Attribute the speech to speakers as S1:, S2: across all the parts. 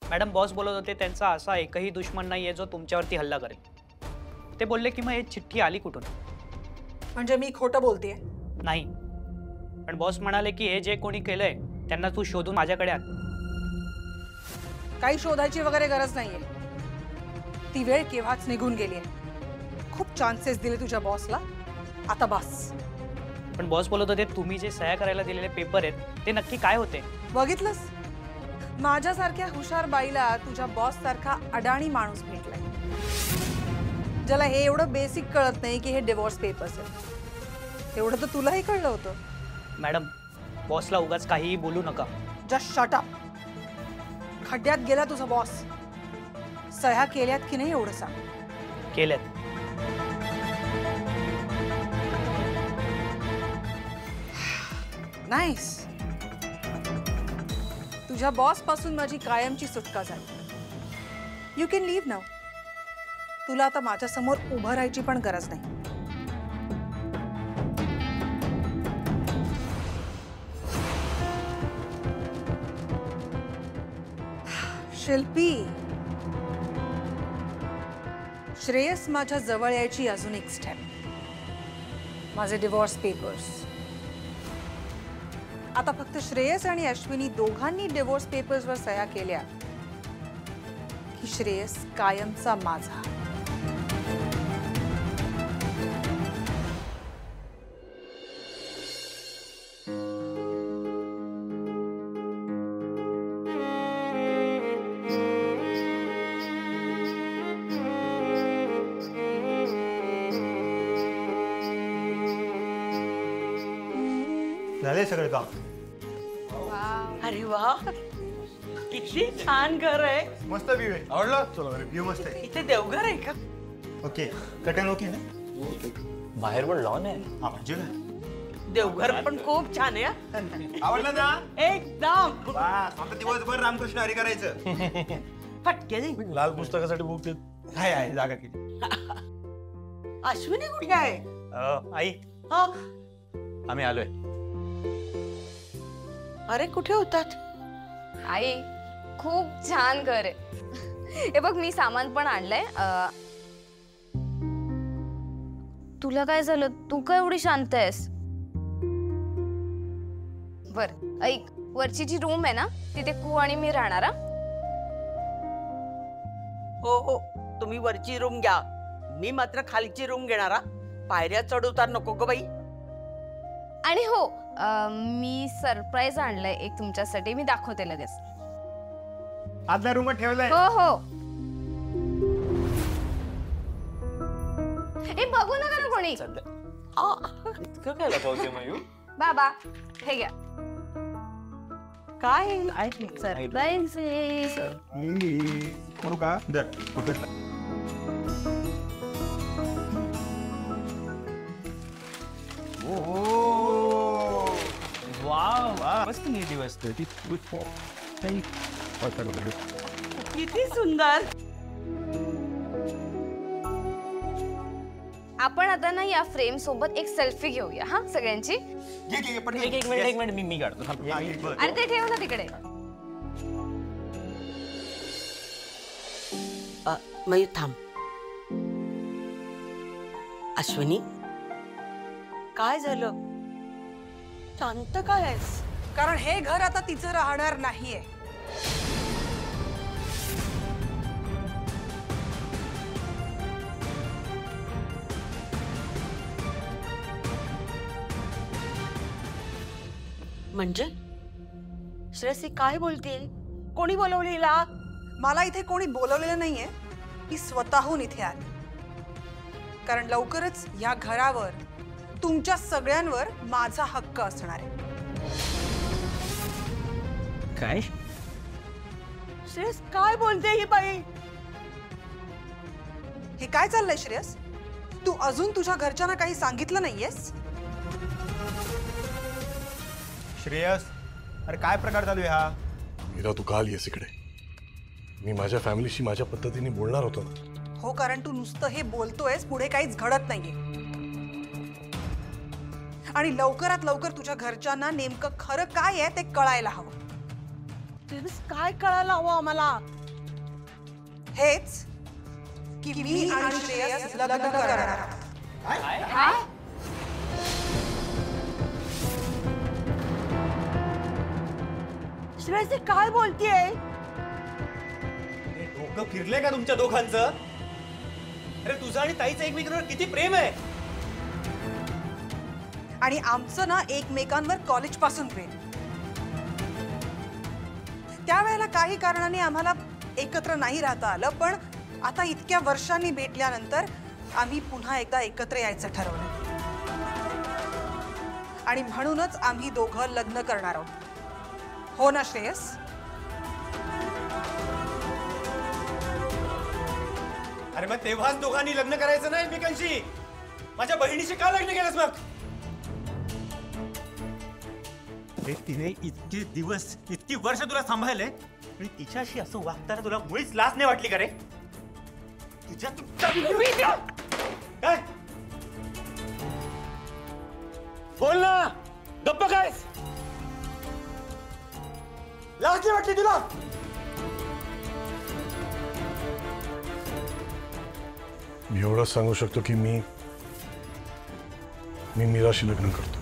S1: Madam boss बोलत होते त्यांचा असा एकही दुश्मन नाहीये जो तुमच्यावरती हल्ला करेल। ते बोलले की मग ही चिठ्ठी आली कुठून?
S2: म्हणजे मी खोटं बोलतेय?
S1: नाही, पण बॉस म्हणाले की हे जे कोणी केलंय त्यांना तू शोधून माझ्याकडे आण।
S2: काही शोधायची वगैरे गरज नाहीये, ती वेळ केव्हाच निघून गेलीये। खूप चान्सेस दिले तुझ्या बॉसला, आता बस।
S1: पण बॉस बोलत होते तुम्ही जे सह्या करायला दिलेले पेपर आहेत ते नक्की काय होते?
S2: बघितलंस, माझ्यासारख्या हुशार बाईला तुझ्या बॉस सारखा अडाणी माणूस भेटलाय, ज्याला हे एवढं बेसिक कळत नाही की हे डिवोर्स पेपर्स आहेत। एवढं तर तुलाही कळलं होतं।
S1: मॅडम बॉसला उगाच काहीही बोलू नका।
S2: Just shut up. खड्ड्यात गेला तुझा बॉस। सह्या केल्यात की नाही एवढं सांग।
S1: केलेत।
S2: नाईस। तुझ्या बॉस पासून माझी कायमची सुटका झाली। You can leave now. तुला आता माझ्या समोर उभं राहायची पण गरज नाही। शिल्पी, श्रेयस माझ्या जवळ यायची अजून एक स्टेप, माझे डिवोर्स पेपर्स। आता फक्त श्रेयस आणि अश्विनी दोघांनी डिवोर्स पेपर्सवर सह्या केल्या की श्रेयस कायमचा माझा।
S3: झाले सगळे काम?
S4: अरे वा, किती छान घर आहे।
S3: मस्त व्ह्यू आहे, आवडलं? चला व्ह्यू मस्त आहे।
S4: इथे देवघर आहे का?
S3: ओके, कटन ओके ना?
S5: बाहेर पण लॉन आहे।
S3: हा म्हणजे काय?
S4: देवघर पण खूप छान आहे हा.
S3: आवडलं ना?
S4: एकदम।
S3: बस आता दिवसभर रामकृष्ण हरी करायचं।
S4: फटके
S5: लाल पुस्तकासाठी बुक देत
S3: आहे जागा किती?
S4: अश्विनी कुठे आहे?
S5: आई
S4: हा?
S5: आम्ही आलोय।
S4: अरे कुठे होतात?
S6: आई खूप छान घर आहे। हे बघ मी सामान पण आणलंय। तुला काय झालं? तू काय एवढी शांत आहेस? बर ऐक, वरची जी रूम आहे ना तिथे कू आणि मी राहणार।
S4: हो हो, तुम्ही वरची रूम घ्या, मी मात्र खालची रूम घेणार हा। पायऱ्या चढ उतार नको ग बाई।
S6: आणि हो, मी सरप्राईज आणलंय एक तुमच्यासाठी, मी दाखवते लगेच।
S3: आतल्या रूमात ठेवलंय?
S6: हो हो। ए बघू नका ना कोणी।
S5: इतकं काय लपवते मयू?
S6: बाबा हे घ्या।
S4: काय
S6: सरप्राईज आहे।
S3: करू का? दर कुठे?
S5: वाव, मस्त नीट दिवस ती
S4: किती सुंदर।
S6: आपण आता ना या फ्रेम सोबत एक सेल्फी घेऊया हा सगळ्यांची।
S5: एक मिनिट मी काढतो।
S6: अरे ते ठेव ना तिकडे।
S4: मयूर थांब। अश्विनी काय झालं? शांत काय आहेस?
S2: कारण हे घर आता तिचं राहणार नाहीये।
S4: म्हणजे श्रेयसी काय बोलते? कोणी बोलवलेला?
S2: मला इथे कोणी बोलवलेलं नाहीये, मी स्वतःहून इथे आले। कारण लवकरच या घरावर तुमच्या सगळ्यांवर माझा हक्क असणार आहे।
S5: काय?
S4: श्रेयस काय बोलते ही बाई?
S2: हे काय चाललंय श्रेयस? तू अजून तुझ्या घरच्यांना काही सांगितलं नाहीयेस?
S3: श्रेयस, अरे काय प्रकार चालू आहे हा?
S7: मीरा तू काल येस इकडे, मी माझ्या फॅमिलीशी माझ्या पद्धतीने बोलणार होतो ना।
S2: हो, कारण तू नुसतं हे बोलतोयस, पुढे काहीच घडत नाहीये। आणि लवकरात लवकर तुझ्या घरच्यांना नेमकं खरं काय आहे ते कळायला हवं।
S4: श्रेयस काय कळायला हवं आम्हाला?
S2: हेच की मी आणि श्रेयस लग्न करणार आहोत.
S6: काय?
S4: श्रेयसी काय बोलतीये?
S5: डोकं फिरलंय का तुमच्या दोघांचं? अरे तुझं आणि ताईचं एकमेकांवर किती प्रेम आहे.
S2: आणि आमचं ना एकमेकांवर कॉलेज पासून प्रेम. त्यावेळेला काही कारणाने आम्हाला एकत्र नाही राहता आलं, पण आता इतक्या वर्षांनी भेटल्यानंतर आम्ही पुन्हा एकदा एकत्र यायचं ठरवलं. आणि म्हणूनच आम्ही दोघं लग्न करणार आहोत. हो ना श्रेयस?
S5: अरे मग तेव्हाच दोघांनी लग्न करायचं नाही एकमेकांशी. माझ्या बहिणीशी का लग्न केलंस मग? अरे तिने इतके दिवस इतकी वर्ष तुला सांभाळले आणि तिच्याशी असं वागताना तुला मुळीच लाज नाही वाटली का रे? तुझ्या काय बोल ना, गप्प काय? लाज नाही वाटली तुला?
S7: मी एवढंच सांगू शकतो की मी मीराशी लग्न करतो.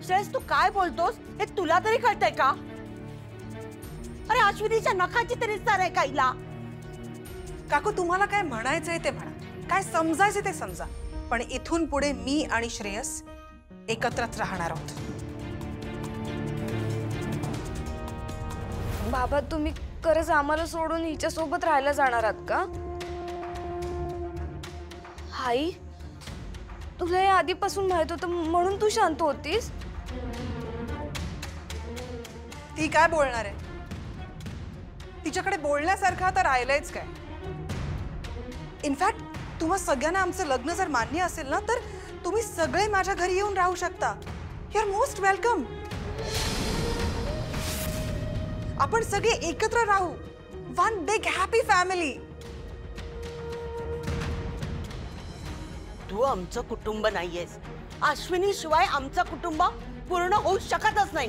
S4: श्रेयस तू काय बोलतोस हे तुला तरी कळतंय का? अरे अश्विनीच्या नखाची तरी सर आहे काहीला.
S2: काकू तुम्हाला काय म्हणायचंय ते म्हणा, काय समजायचं ते समजा, पण इथून पुढे मी आणि श्रेयस एकत्रच राहणार आहोत.
S6: बाबा तुम्ही खरंच आम्हाला सोडून हिच्या सोबत राहायला जाणार आहात का? आई तुला हे आधीपासून माहित होतं म्हणून तू शांत होतीस?
S2: ती काय बोलणार आहे? तिच्याकडे बोलण्यासारखं तर राहिलंयच काय? इनफॅक्ट तुम्हा सगळ्यांना आमचं लग्न जर मान्य असेल ना, तर तुम्ही सगळे माझ्या घरी येऊन राहू शकता. You are most welcome. आपण सगळे एकत्र राहू. One big happy family.
S4: तू आमचं कुटुंब नाहीयेस. अश्विनी शिवाय आमचं कुटुंब पूर्ण होऊ शकतच नाही.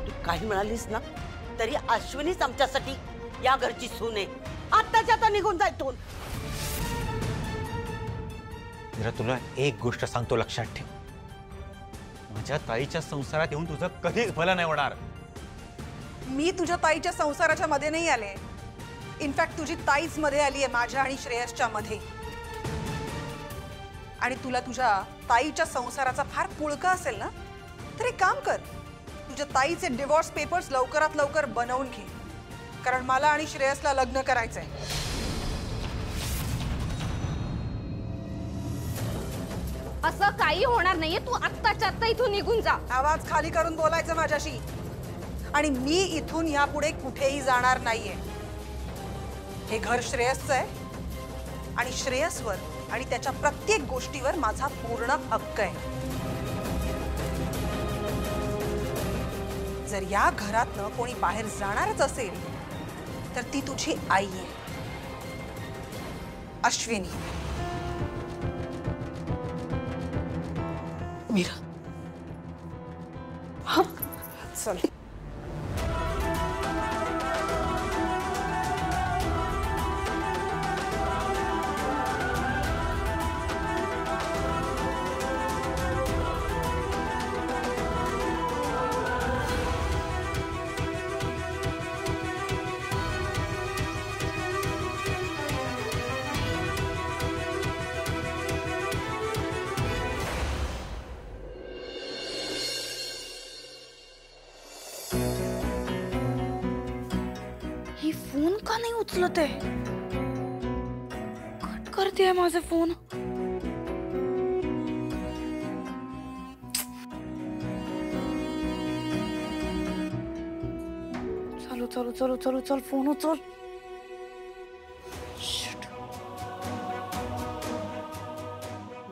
S4: तू काही म्हणालीस ना तरी अश्विनीच आमच्यासाठी या घरची सून आहे. आत्ताच्या आता निघून जा इथून.
S5: जरा तुला एक गोष्ट सांगतो, लक्षात ठेव. माझ्या ताईच्या संसारात येऊन तुझं कधीच भलं नाही होणार.
S2: मी तुझ्या ताईच्या संसाराच्या मध्ये नाही आले. इनफॅक्ट तुझी ताईच मध्ये आली आहे माझ्या आणि श्रेयसच्या मध्ये. आणि तुला तुझ्या ताईच्या संसाराचा फार पुळका असेल ना, तर एक काम कर, तुझ्या ताईचे डिवोर्स पेपर्स लवकरात लवकर बनवून घे, कारण मला आणि श्रेयसला लग्न करायचंय.
S6: असं काही होणार नाहीये. तू आत्ताच्या आत्ता इथून निघून जा.
S2: आवाज खाली करून बोलायचं माझ्याशी. आणि मी इथून यापुढे कुठेही जाणार नाहीये. हे घर श्रेयसचं आहे आणि श्रेयसवर आणि त्याच्या प्रत्येक गोष्टीवर माझा पूर्ण हक्क आहे. जर या घरातनं कोणी बाहेर जाणारच असेल तर ती तुझी आई आहे, अश्विनी. मीरा, हा चल.
S6: ही फोन का नाही उचलत आहे? कट करते माझा फोन. चलो चलो चलो चलो चल फोन उचल.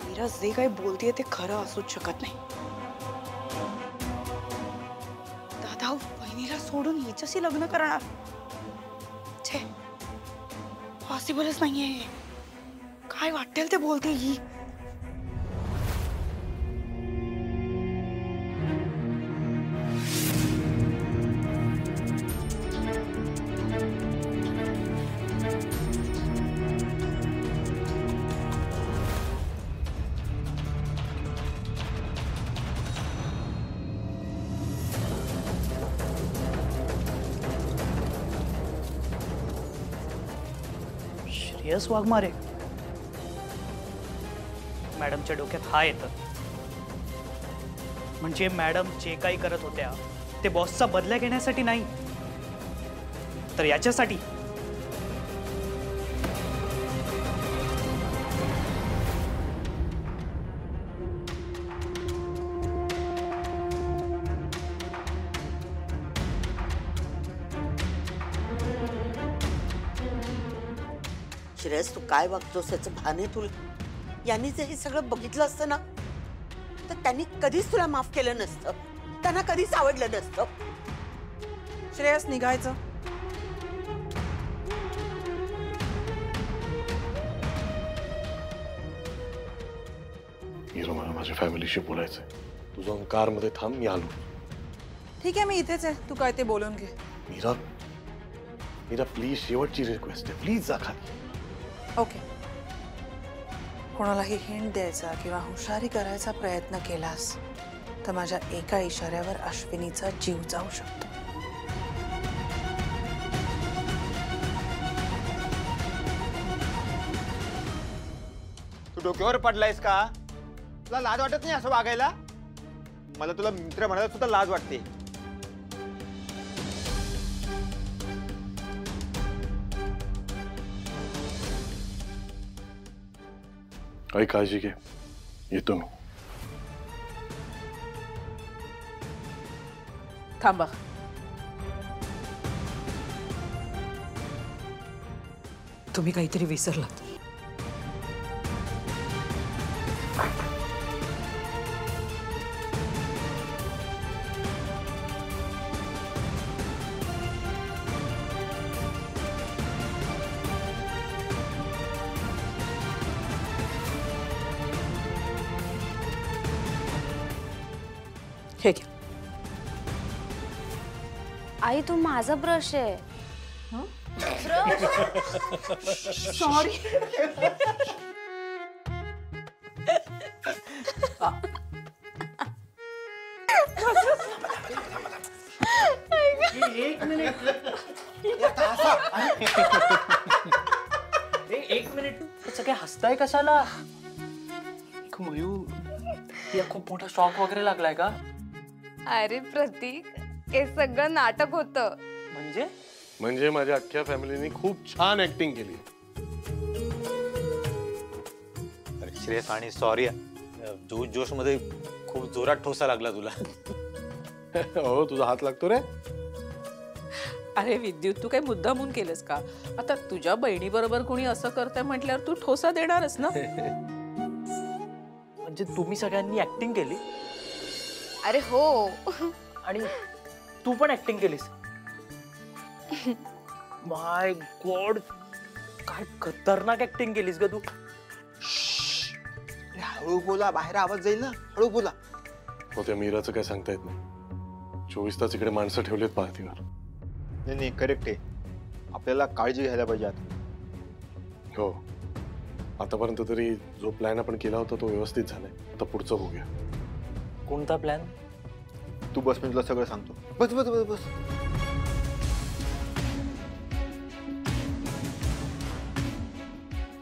S2: मीरा जे काही बोलतेय ते खरं असूच शकत नाही. दादा बहिणीला सोडून हिच्याशी लग्न करणार, छे पॉसिबलच नाहीये. काय वाटेल ते बोलते ही.
S1: श्रेयस वाघमारे. मॅडमच्या डोक्यात हा येतं. म्हणजे मॅडम जे काही करत होत्या ते बॉसचा बदला घेण्यासाठी नाही, तर याच्यासाठी.
S4: श्रेयस, तू काय वागतोस याचं भान आहे तुला? यांनी जर हे सगळं बघितलं असतं ना, तर त्यांनी कधीच तुला माफ केलं नसतं, त्यांना कधीच आवडलं नसतं.
S2: श्रेयस, निघायचं.
S7: मीरा, मला माझ्या फॅमिलीशी बोलायचंय. तू जाऊन कारमध्ये थांब, मी आलो.
S2: ठीक आहे, मी इथेच आहे. तू काय ते बोलून घे.
S7: मीरा, मीरा प्लीज, शेवटची रिक्वेस्ट आहे, प्लीज जा खाली.
S2: ओके. कोणालाही हिंट द्यायचा किंवा हुशारी करायचा प्रयत्न केलास तर माझ्या एका इशाऱ्यावर अश्विनीचा जीव जाऊ शकतो.
S3: तू डोक्यावर पडलायस का? तुला लाज वाटत नाही असं वागायला? मला तुला मित्र म्हणायला सुद्धा लाज वाटते.
S7: काही काळजी घे, येतो मी.
S2: थांबा. तुम्ही काहीतरी विसरलात. हे घ्या.
S6: आई, तो माझा ब्रश आहे.
S2: सॉरी.
S1: एक मिनिट. एक मिनिट, सगळे हसताय कशाला?
S8: मयूर, या खूप मोठा शॉक वगैरे लागलाय का?
S6: अरे प्रतीक, हे सगळं नाटक होतं.
S7: म्हणजे माझ्या अख्ख्या फॅमिलीने खूप छान ऍक्टिंग केली.
S5: श्रेयस, आणि सॉरी, जोश मध्ये खूप जोरात ठोसा लागला तुला.
S7: हो, तुझा हात लागतो रे.
S9: अरे विद्युत, तू काही मुद्दामून केलंस का? आता तुझ्या बहिणी बरोबर कोणी असं करतंय म्हटल्यावर तू ठोसा देणारच ना.
S8: म्हणजे तुम्ही सगळ्यांनी ऍक्टिंग केली
S6: अरे हो.
S8: आणि तू पण ऍक्टिंग केलीस? माय गॉड, काय खतरनाक ऍक्टिंग केलीस ग तू.
S3: हळू बोला, बाहेर आवाज जाईल ना. हळू बोला.
S7: हो, त्या मीराचं काय सांगता येत नाही. 24 तास इकडे माणसं ठेवलेत पाहतीवर.
S3: नाही, करेक्ट आहे. आपल्याला काळजी घ्यायला पाहिजे आता.
S7: हो, आतापर्यंत तरी जो प्लॅन आपण केला होता तो व्यवस्थित झालाय. आता पुढचं बघूया.
S8: कोणता प्लॅन?
S3: तू बस, मी तुला सगळं सांगतो. बस बस बस बस.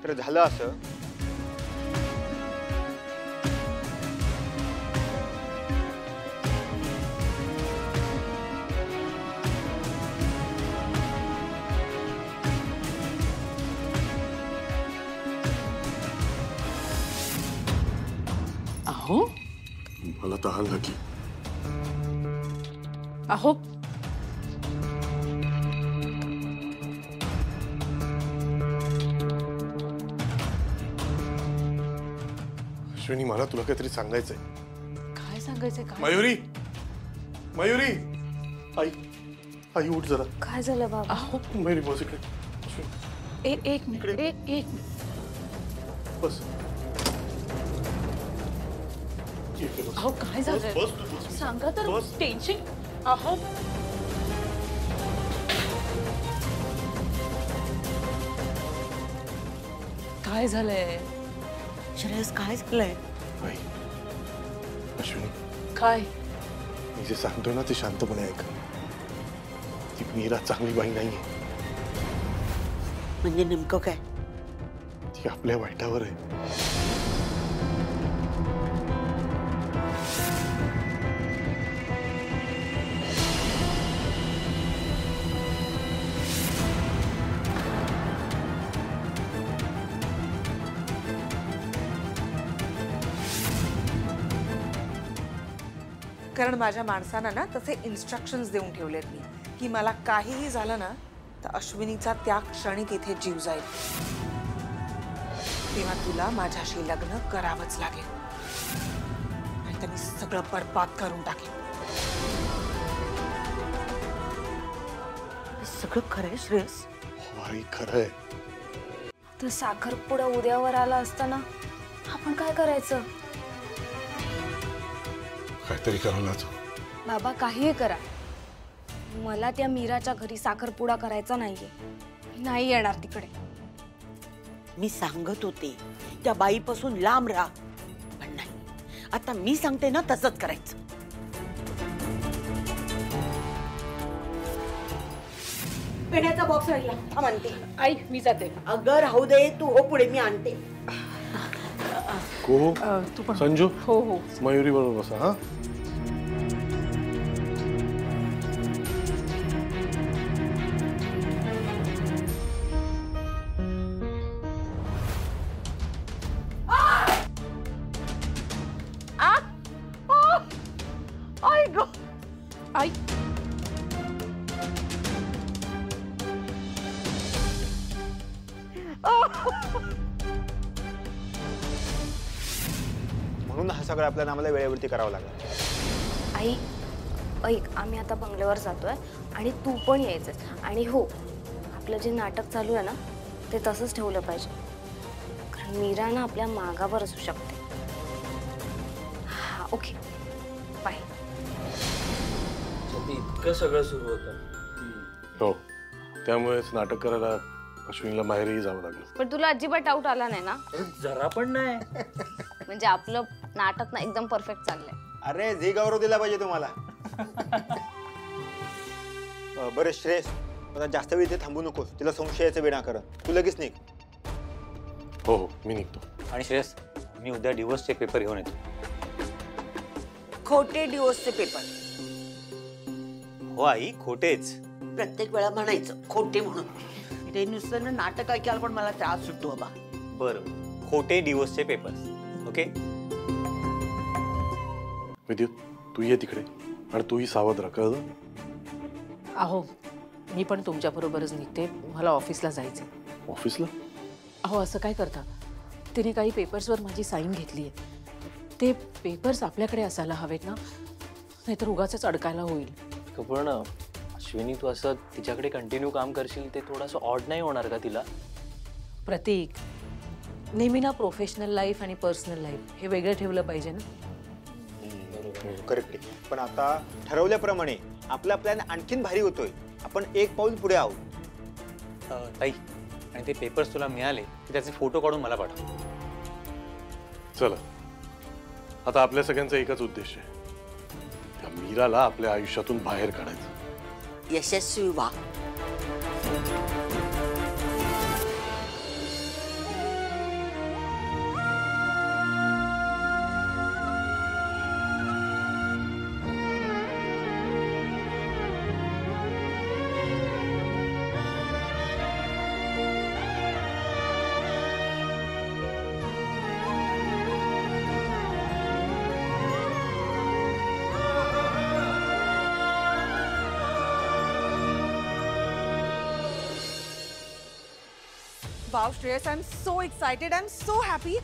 S3: तर झालं असं,
S9: अहो
S7: मला तहान लागली.
S9: अहो,
S7: अश्विनी, मला तुला काहीतरी सांगायचंय.
S9: काय सांगायचंय? काय?
S7: मयुरी, मयुरी, आई, आई उठ जरा.
S6: काय झालं बाबा?
S9: अहो,
S7: मयुरी, बस इकडे. अश्विनी,
S9: एक मिनिट, एक
S7: बस. इकडे बस.
S9: अहो, काय झालं?
S7: बस, तू बस.
S9: सांगा तर.
S7: बस.
S9: टेन्शन. अहो, काय झालंय?
S4: श्रेयस, काय झालंय?
S7: आई, अश्विनी,
S9: काय?
S7: मी जे सांगतोय ना ते शांतपणे ऐक. ती मीरा चांगली बाई नाहीये.
S4: म्हणजे नेमकं काय?
S7: ती आपल्या वाईटावर आहे.
S2: कारण माझ्या माणसांना ना तसे इन्स्ट्रक्शन्स देऊन ठेवलेत मी की मला काहीही झालं ना तर अश्विनीचा त्या क्षणी तिथे जीव जाईल. तेव्हा तुला माझ्याशी लग्न करावंच लागेल, नाहीतर मी सगळं बरबाद करून टाकेन.
S4: सगळं खरंय श्रेयस?
S7: हो आई, खरंय.
S6: तर साखरपुडा उद्यावर आला असताना आपण काय करायचं?
S7: काहीतरी करावं लागतं.
S6: बाबा काहीही करा, मला त्या मीराच्या घरी साखरपुडा करायचा नाहीये. मी नाही येणार तिकडे.
S4: मी सांगत होते त्या बाईपासून लांब राहा, पण नाही, आता मी सांगते ना तसंच करायचं. पेढ्याचा बॉक्स राहिला, हा म्हणते.
S9: आई मी जाते.
S4: अगं राहू दे, तू हो पुढे, मी आणते.
S7: को
S9: तू पण.
S7: संजू,
S9: हो हो.
S7: मयुरी बरोबर बसा. हा,
S9: आई
S3: म्हणून हा सगळं आपल्याला आम्हाला वेळेवरती करावं लागेल.
S6: आई ऐक, आम्ही आता बंगल्यावर जातोय आणि तू पण यायचंस. आणि हो, आपलं जे नाटक चालू आहे ना ते तसंच ठेवलं पाहिजे, कारण मीरा ना आपल्या मागावर असू शकते. हा ओके, बाय.
S8: इतकं सगळं सुरू होतं.
S7: हो, त्यामुळेच नाटक करायला अश्विनीला माहेरही जावं लागलं.
S6: पण तुला अजिबात डाऊट आला नाही ना?
S8: जरा पण नाही.
S6: म्हणजे आपलं नाटक ना एकदम परफेक्ट चाललंय.
S3: अरे जे गौरव दिला पाहिजे तुम्हाला. बरं श्रेयस, आता जास्त वेळ इथे थांबू नकोस. तिला संशयाचं विनाकारण. तू लगेच निघ.
S7: हो हो, मी निघतो.
S5: आणि श्रेयस, मी उद्या डिवोर्सचे पेपर घेऊन येतो.
S4: खोटे डिवोर्सचे पेपर?
S5: हो आई, खोटेच.
S4: प्रत्येक वेळा म्हणायचं खोटे म्हणून. ते नुसतं ना नाटक ऐकायला पण मला त्रास सुटतो बाबा.
S5: बरं, खोटे डिवोर्सचे पेपर्स. ओके.
S7: विद्युत, तू ये तिकडे आणि तूही सावध राहा, कळलं?
S9: अहो मी पण तुमच्या बरोबरच निघते, मला ऑफिसला जायचंय.
S7: ऑफिसला?
S9: अहो असं काय करता, तिने काही पेपर्सवर माझी साईन घेतली आहे. ते पेपर्स आपल्याकडे असायला हवेत ना, नाहीतर उगाचच अडकायला होईल.
S8: पण अश्विनी, तू असं तिच्याकडे कंटिन्यू काम करशील ते थोडंसं ऑड नाही होणार का तिला?
S9: प्रतीक, नेहमी ना प्रोफेशनल लाईफ आणि पर्सनल लाईफ हे वेगळं ठेवलं पाहिजे ना.
S3: करेक्टली. पण आता ठरवल्याप्रमाणे आपला प्लॅन आणखीन भारी होतोय. आपण एक पाऊल पुढे आहोत.
S5: ताई, आणि ते पेपर्स तुला मिळाले की त्याचे फोटो काढून मला पाठव.
S7: चला, आता आपल्या सगळ्यांचा एकच उद्देश आहे, त्या मीराला आपल्या आयुष्यातून बाहेर काढायचं.
S4: यशस्वी व्हा.
S2: Wow Shreyas, I am so excited, I am so happy.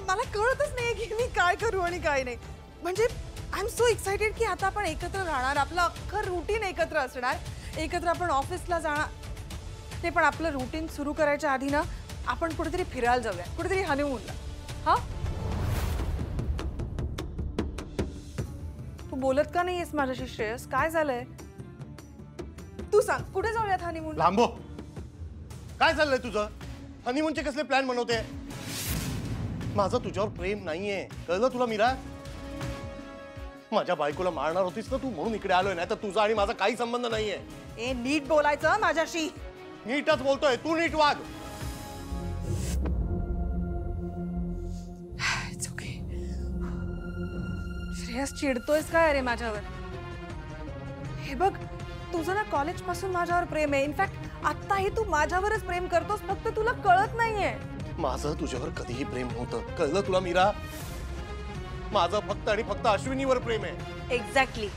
S2: मला कळतच नाही की मी काय करू आणि काय नाही. म्हणजे आय एम सो एक्साइटेड की आता आपण एकत्र राहणार, आपलं अख्खं रुटीन एकत्र असणार, एकत्र आपण ऑफिसला जाणार. ते पण आपलं रुटीन सुरू करायच्या आधी ना आपण कुठेतरी फिरायला जाऊया, कुठेतरी हनीमूनला. हा, तू बोलत का नाहीयेस माझ्याशी श्रेयस? काय झालंय? तू सांग, कुठे जाऊयात हनीमून?
S7: लांबो, काय चाललंय तुझं? हनीमूनचे कसले प्लॅन बनवते? माझं तुझ्यावर प्रेम नाहीये, कळलं तुला मीरा? माझ्या बायकोला मारणार होतीस ना तू, म्हणून इकडे आलोय, नाही तर तुझा आणि माझा काही संबंध नाहीये.
S2: ए, नीट बोलायचं माझ्याशी.
S7: नीटच बोलतोय, तू नीट वाग.
S2: श्रेयस चिडतोयस काय अरे माझ्यावर? हे बघ, तुझं ना कॉलेज पासून माझ्यावर प्रेम आहे. इनफॅक्ट आत्ताही तू माझ्यावरच प्रेम करतोस, फक्त तुला कळत नाहीये.
S7: माझं तुझ्यावर कधीही प्रेम नव्हतं, कळलं तुला मीरा? माझं फक्त आणि फक्त अश्विनीवर प्रेम आहे.
S2: एक्झॅक्टली.